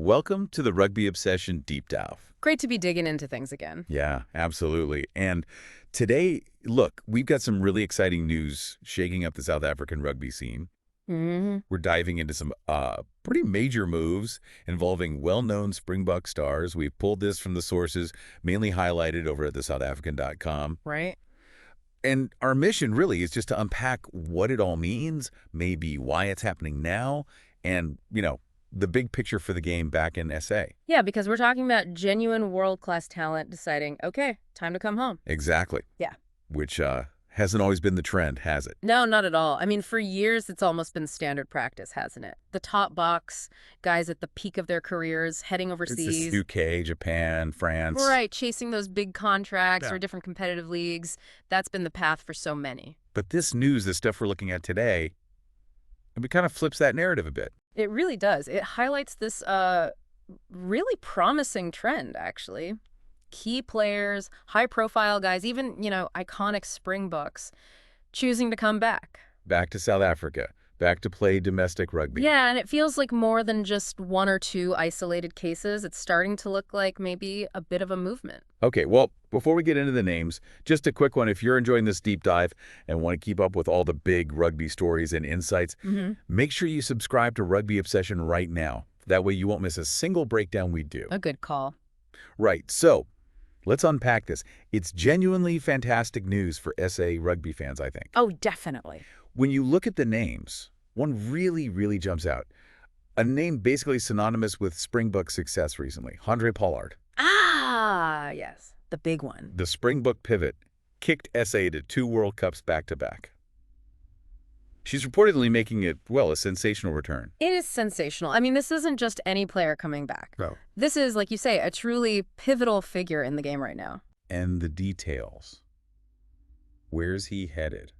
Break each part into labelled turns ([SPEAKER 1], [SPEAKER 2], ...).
[SPEAKER 1] Welcome to the Rugby Obsession Deep Dive.
[SPEAKER 2] Great to be digging into things again.
[SPEAKER 1] Yeah, absolutely. And today, look, we've got some really exciting news shaking up the South African rugby scene. We're diving into some pretty major moves involving well-known Springbok stars. We've pulled this from the sources, mainly highlighted over at theSouthAfrican.com.
[SPEAKER 2] Right.
[SPEAKER 1] And our mission really is just to unpack what it all means, maybe why it's happening now, and, the big picture for the game back in SA.
[SPEAKER 2] Yeah, because we're talking about genuine world-class talent deciding, okay, time to come home.
[SPEAKER 1] Exactly.
[SPEAKER 2] Yeah.
[SPEAKER 1] Which hasn't always been the trend, has it?
[SPEAKER 2] No, not at all. I mean, for years, it's almost been standard practice, hasn't it? The top box, guys at the peak of their careers, heading overseas.
[SPEAKER 1] It's UK, Japan, France.
[SPEAKER 2] Right, chasing those big contracts or different competitive leagues. That's been the path for so many.
[SPEAKER 1] But this news, the stuff we're looking at today, it kind of flips that narrative a bit.
[SPEAKER 2] It really does. It highlights this really promising trend, actually. Key players, high-profile guys, even, iconic Springboks choosing to come back.
[SPEAKER 1] Back to South Africa. Back to play domestic rugby.
[SPEAKER 2] Yeah, and it feels like more than just one or two isolated cases. It's starting to look like maybe a bit of a movement.
[SPEAKER 1] Okay, well, before we get into the names, just a quick one. If you're enjoying this deep dive and want to keep up with all the big rugby stories and insights, make sure you subscribe to Rugby Obsession right now. That way you won't miss a single breakdown we do.
[SPEAKER 2] A good call.
[SPEAKER 1] Right, so let's unpack this. It's genuinely fantastic news for SA rugby fans, I think.
[SPEAKER 2] Oh, definitely.
[SPEAKER 1] When you look at the names, one really jumps out. A name basically synonymous with Springbok's success recently, Handre Pollard.
[SPEAKER 2] Ah, yes. The big one.
[SPEAKER 1] The Springbok pivot kicked SA to 2 World Cups back-to-back. She's reportedly making it, well, a sensational return.
[SPEAKER 2] It is sensational. I mean, this isn't just any player coming back.
[SPEAKER 1] No.
[SPEAKER 2] This is, like you say, a truly pivotal figure in the game right now.
[SPEAKER 1] And the details. Where's he headed?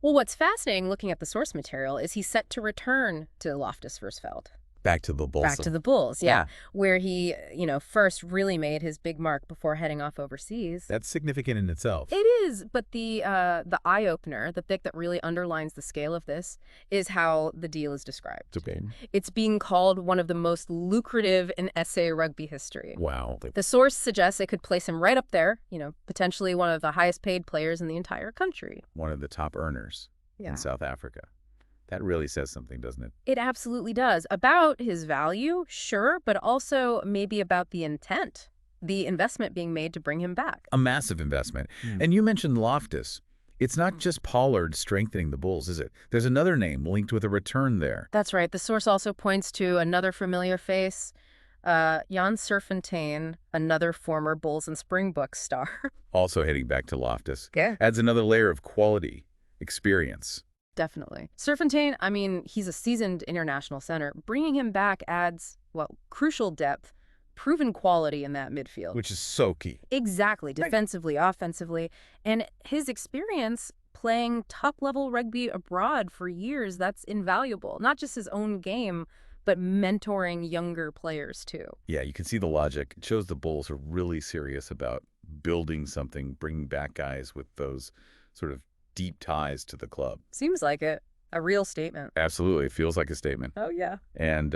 [SPEAKER 2] Well, what's fascinating looking at the source material is he's set to return to Loftus Versfeld.
[SPEAKER 1] Back to the Bulls.
[SPEAKER 2] Back to the Bulls, yeah. Where he, first really made his big mark before heading off overseas.
[SPEAKER 1] That's significant in itself.
[SPEAKER 2] It is, but the eye-opener, the bit that really underlines the scale of this, is how the deal is described.
[SPEAKER 1] Okay.
[SPEAKER 2] It's being called one of the most lucrative in SA rugby history.
[SPEAKER 1] Wow.
[SPEAKER 2] The source suggests it could place him right up there, potentially one of the highest-paid players in the entire country.
[SPEAKER 1] One of the top earners in South Africa. That really says something, doesn't it?
[SPEAKER 2] It absolutely does. About his value, sure, but also maybe about the intent, the investment being made to bring him back.
[SPEAKER 1] A massive investment. And you mentioned Loftus. It's not just Pollard strengthening the Bulls, is it? There's another name linked with a return there.
[SPEAKER 2] That's right. The source also points to another familiar face, Jan Serfontein, another former Bulls and Springboks star.
[SPEAKER 1] Also heading back to Loftus.
[SPEAKER 2] Yeah.
[SPEAKER 1] Adds another layer of quality, experience.
[SPEAKER 2] Definitely. Serfontein, I mean, he's a seasoned international center. Bringing him back adds, crucial depth, proven quality in that midfield.
[SPEAKER 1] Which is so key.
[SPEAKER 2] Exactly. Defensively, offensively. And his experience playing top-level rugby abroad for years, that's invaluable. Not just his own game, but mentoring younger players, too.
[SPEAKER 1] Yeah, you can see the logic. It shows the Bulls are really serious about building something, bringing back guys with those sort of deep ties to the club.
[SPEAKER 2] Seems like it. A real statement.
[SPEAKER 1] Absolutely. It feels like a statement.
[SPEAKER 2] Oh, yeah.
[SPEAKER 1] And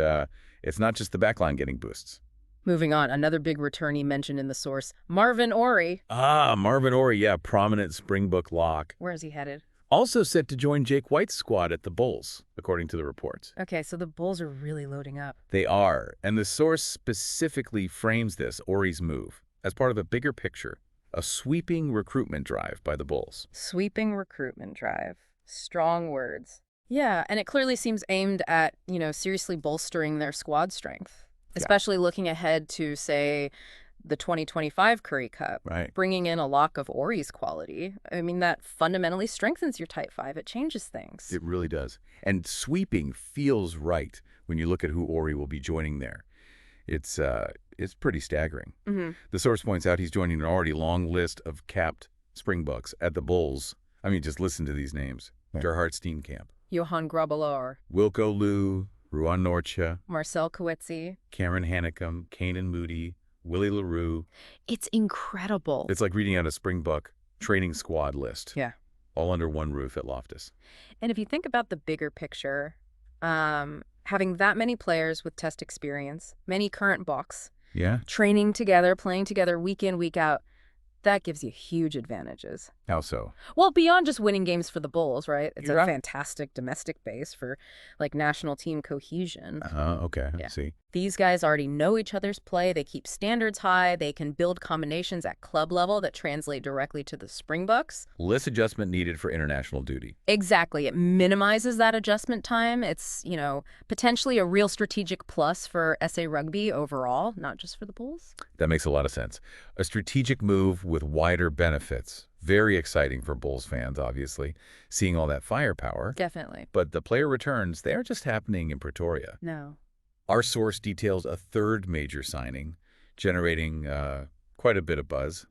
[SPEAKER 1] it's not just the backline getting boosts.
[SPEAKER 2] Moving on, another big returnee mentioned in the source, Marvin Orie.
[SPEAKER 1] Ah, Marvin Orie, yeah, prominent Springbok lock.
[SPEAKER 2] Where is he headed?
[SPEAKER 1] Also set to join Jake White's squad at the Bulls, according to the reports.
[SPEAKER 2] Okay, so the Bulls are really loading up.
[SPEAKER 1] They are. And the source specifically frames this, Orie's move, as part of a bigger picture. A sweeping recruitment drive by the Bulls.
[SPEAKER 2] Sweeping recruitment drive. Strong words. Yeah, and it clearly seems aimed at, seriously bolstering their squad strength, especially looking ahead to, say, the 2025 Currie Cup.
[SPEAKER 1] Right.
[SPEAKER 2] Bringing in a lock of Orie's quality. I mean, that fundamentally strengthens your Type 5. It changes things.
[SPEAKER 1] It really does. And sweeping feels right when you look at who Orie will be joining there. It's pretty staggering. The source points out he's joining an already long list of capped Springboks at the Bulls. I mean, just listen to these names. Gerhard Steenkamp.
[SPEAKER 2] Johan Grabelaar.
[SPEAKER 1] Wilco Lou, Ruan Nortje.
[SPEAKER 2] Marcel Coetzee.
[SPEAKER 1] Cameron Hanekom, Kanan Moody, Willie LaRue.
[SPEAKER 2] It's incredible.
[SPEAKER 1] It's like reading out a Springbok training squad list.
[SPEAKER 2] Yeah.
[SPEAKER 1] All under one roof at Loftus.
[SPEAKER 2] And if you think about the bigger picture, Having that many players with test experience, many current Boks,
[SPEAKER 1] Yeah?
[SPEAKER 2] training together, playing together week in, week out, that gives you huge advantages.
[SPEAKER 1] How so?
[SPEAKER 2] Well, beyond just winning games for the Bulls, right? It's
[SPEAKER 1] You're
[SPEAKER 2] a
[SPEAKER 1] right.
[SPEAKER 2] fantastic domestic base for, like, national team cohesion.
[SPEAKER 1] Okay.
[SPEAKER 2] Yeah.
[SPEAKER 1] See.
[SPEAKER 2] These guys already know each other's play. They keep standards high. They can build combinations at club level that translate directly to the Springboks.
[SPEAKER 1] Less adjustment needed for international duty.
[SPEAKER 2] Exactly. It minimizes that adjustment time. It's, potentially a real strategic plus for SA Rugby overall, not just for the Bulls.
[SPEAKER 1] That makes a lot of sense. A strategic move with wider benefits. Very exciting for Bulls fans, obviously, seeing all that firepower.
[SPEAKER 2] Definitely.
[SPEAKER 1] But the player returns, they aren't just happening in Pretoria.
[SPEAKER 2] No.
[SPEAKER 1] Our source details a third major signing, generating quite a bit of buzz.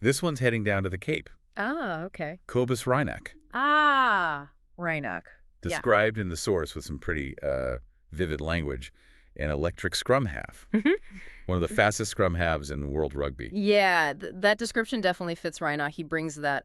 [SPEAKER 1] This one's heading down to the Cape.
[SPEAKER 2] Ah, okay.
[SPEAKER 1] Cobus Reinach.
[SPEAKER 2] Ah, Reinach.
[SPEAKER 1] Described in the source with some pretty vivid language, an electric scrum half. One of the fastest scrum halves in world rugby.
[SPEAKER 2] Yeah, that description definitely fits Reinach. He brings that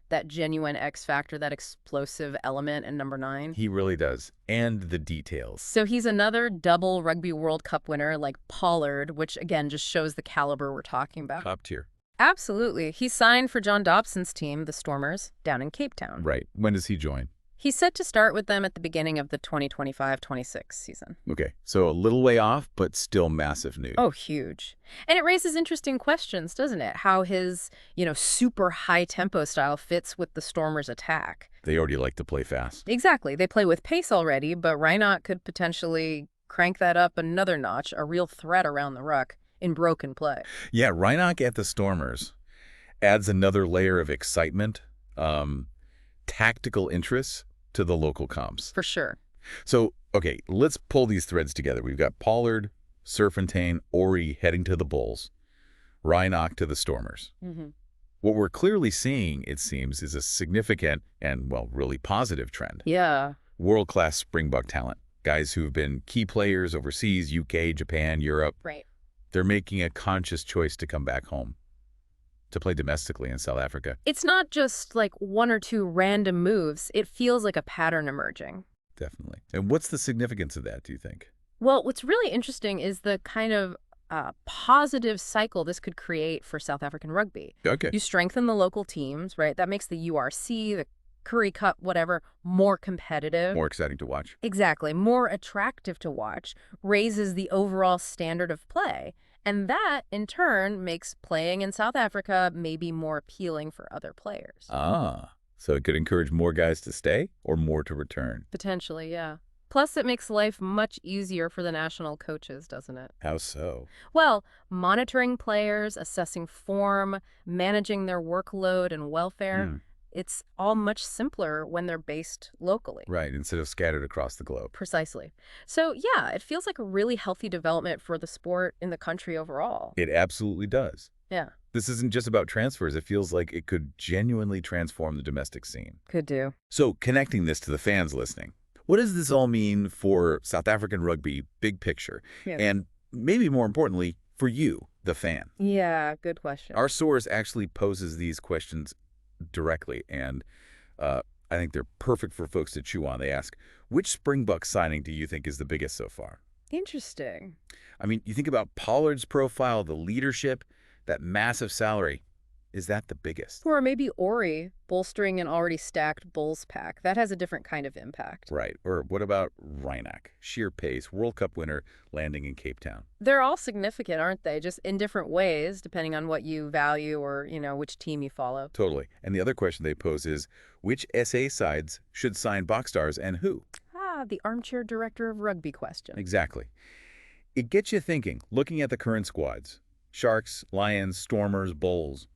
[SPEAKER 2] that genuine X factor, that explosive element in number 9.
[SPEAKER 1] He really does. And the details.
[SPEAKER 2] So he's another double Rugby World Cup winner like Pollard, which again just shows the caliber we're talking about.
[SPEAKER 1] Top tier.
[SPEAKER 2] Absolutely. He signed for John Dobson's team, the Stormers, down in Cape Town.
[SPEAKER 1] Right. When does he join?
[SPEAKER 2] He's set to start with them at the beginning of the 2025-26 season.
[SPEAKER 1] Okay. So a little way off, but still massive news.
[SPEAKER 2] Oh, huge. And it raises interesting questions, doesn't it? How his, super high-tempo style fits with the Stormers' attack.
[SPEAKER 1] They already like to play fast.
[SPEAKER 2] Exactly. They play with pace already, but Reinach could potentially crank that up another notch, a real threat around the ruck in broken play.
[SPEAKER 1] Yeah, Reinach at the Stormers adds another layer of excitement, tactical interest to the local comps.
[SPEAKER 2] For sure.
[SPEAKER 1] So, okay, let's pull these threads together. We've got Pollard, Serfontaine, Ori heading to the Bulls, Reinach to the Stormers. What we're clearly seeing, it seems, is a significant and, well, really positive trend.
[SPEAKER 2] Yeah.
[SPEAKER 1] World-class Springbok talent. Guys who've been key players overseas, UK, Japan, Europe.
[SPEAKER 2] Right.
[SPEAKER 1] They're making a conscious choice to come back home, to play domestically in South Africa.
[SPEAKER 2] It's not just like one or two random moves. It feels like a pattern emerging.
[SPEAKER 1] Definitely. And what's the significance of that, do you think?
[SPEAKER 2] Well, what's really interesting is the kind of positive cycle this could create for South African rugby.
[SPEAKER 1] Okay.
[SPEAKER 2] You strengthen the local teams, right? That makes the URC, the Currie Cup, whatever, more competitive.
[SPEAKER 1] More exciting to watch.
[SPEAKER 2] Exactly. More attractive to watch, raises the overall standard of play. And that, in turn, makes playing in South Africa maybe more appealing for other players.
[SPEAKER 1] Ah, so it could encourage more guys to stay or more to return.
[SPEAKER 2] Potentially, yeah. Plus, it makes life much easier for the national coaches, doesn't it?
[SPEAKER 1] How so?
[SPEAKER 2] Well, monitoring players, assessing form, managing their workload and welfare, it's all much simpler when they're based locally.
[SPEAKER 1] Right, instead of scattered across the globe.
[SPEAKER 2] Precisely. So, yeah, it feels like a really healthy development for the sport in the country overall.
[SPEAKER 1] It absolutely does.
[SPEAKER 2] Yeah.
[SPEAKER 1] This isn't just about transfers. It feels like it could genuinely transform the domestic scene.
[SPEAKER 2] Could do.
[SPEAKER 1] So, connecting this to the fans listening, what does this all mean for South African rugby, big picture?
[SPEAKER 2] Yeah.
[SPEAKER 1] And maybe more importantly, for you, the fan.
[SPEAKER 2] Yeah, good question.
[SPEAKER 1] Our source actually poses these questions directly, and I think they're perfect for folks to chew on. They ask, which Springbok signing do you think is the biggest so far?
[SPEAKER 2] Interesting.
[SPEAKER 1] I mean, you think about Pollard's profile, the leadership, that massive salary. Is that the biggest?
[SPEAKER 2] Or maybe Ori bolstering an already stacked Bulls pack. That has a different kind of impact.
[SPEAKER 1] Right. Or what about Reinach? Sheer pace, World Cup winner, landing in Cape Town.
[SPEAKER 2] They're all significant, aren't they? Just in different ways, depending on what you value or, which team you follow.
[SPEAKER 1] Totally. And the other question they pose is, which SA sides should sign Box Stars and who?
[SPEAKER 2] Ah, the armchair director of rugby question.
[SPEAKER 1] Exactly. It gets you thinking, looking at the current squads. Sharks, Lions, Stormers, Bulls.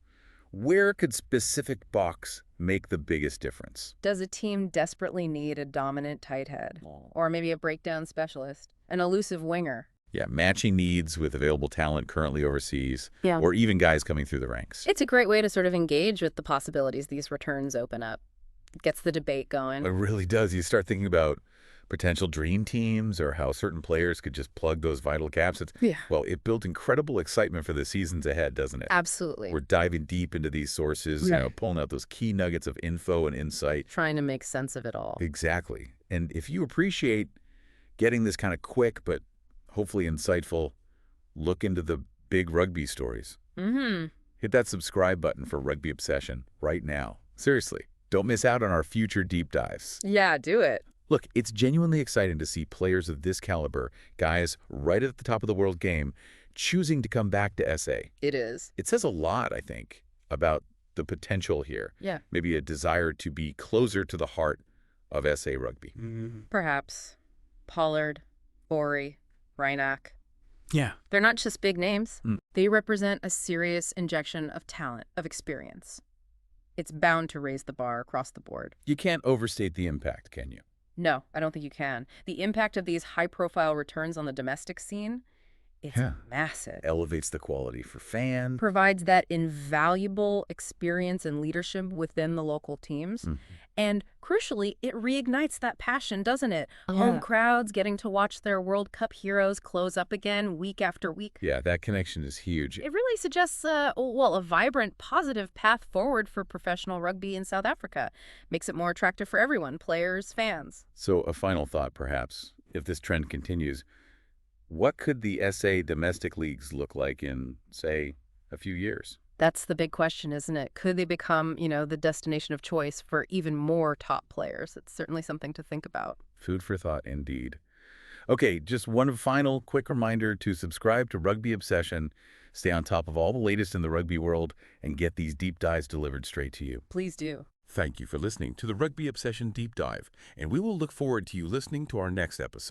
[SPEAKER 1] Where could specific Boks make the biggest difference?
[SPEAKER 2] Does a team desperately need a dominant tight head? Or maybe a breakdown specialist? An elusive winger?
[SPEAKER 1] Yeah, matching needs with available talent currently overseas.
[SPEAKER 2] Yeah.
[SPEAKER 1] Or even guys coming through the ranks.
[SPEAKER 2] It's a great way to sort of engage with the possibilities these returns open up. It gets the debate going.
[SPEAKER 1] It really does. You start thinking about potential dream teams or how certain players could just plug those vital gaps. Well, it built incredible excitement for the seasons ahead, doesn't it?
[SPEAKER 2] Absolutely.
[SPEAKER 1] We're diving deep into these sources, pulling out those key nuggets of info and insight.
[SPEAKER 2] Trying to make sense of it all.
[SPEAKER 1] Exactly. And if you appreciate getting this kind of quick but hopefully insightful look into the big rugby stories. Hit that subscribe button for Rugby Obsession right now. Seriously, don't miss out on our future deep dives.
[SPEAKER 2] Yeah, do it.
[SPEAKER 1] Look, it's genuinely exciting to see players of this caliber, guys right at the top of the world game, choosing to come back to SA.
[SPEAKER 2] It is.
[SPEAKER 1] It says a lot, I think, about the potential here.
[SPEAKER 2] Yeah.
[SPEAKER 1] Maybe a desire to be closer to the heart of SA rugby.
[SPEAKER 2] Perhaps. Pollard, Bokke, Reinach.
[SPEAKER 3] Yeah.
[SPEAKER 2] They're not just big names. They represent a serious injection of talent, of experience. It's bound to raise the bar across the board.
[SPEAKER 1] You can't overstate the impact, can you?
[SPEAKER 2] No, I don't think you can. The impact of these high-profile returns on the domestic scene, it's massive.
[SPEAKER 1] Elevates the quality for fans.
[SPEAKER 2] Provides that invaluable experience and leadership within the local teams. And crucially, it reignites that passion, doesn't it? Home crowds getting to watch their World Cup heroes close up again week after week.
[SPEAKER 1] Yeah, that connection is huge.
[SPEAKER 2] It really suggests, a vibrant, positive path forward for professional rugby in South Africa. Makes it more attractive for everyone, players, fans.
[SPEAKER 1] So a final thought, perhaps, if this trend continues, what could the SA domestic leagues look like in, say, a few years?
[SPEAKER 2] That's the big question, isn't it? Could they become, the destination of choice for even more top players? It's certainly something to think about.
[SPEAKER 1] Food for thought, indeed. Okay, just one final quick reminder to subscribe to Rugby Obsession, stay on top of all the latest in the rugby world, and get these deep dives delivered straight to you.
[SPEAKER 2] Please do.
[SPEAKER 1] Thank you for listening to the Rugby Obsession Deep Dive, and we will look forward to you listening to our next episode.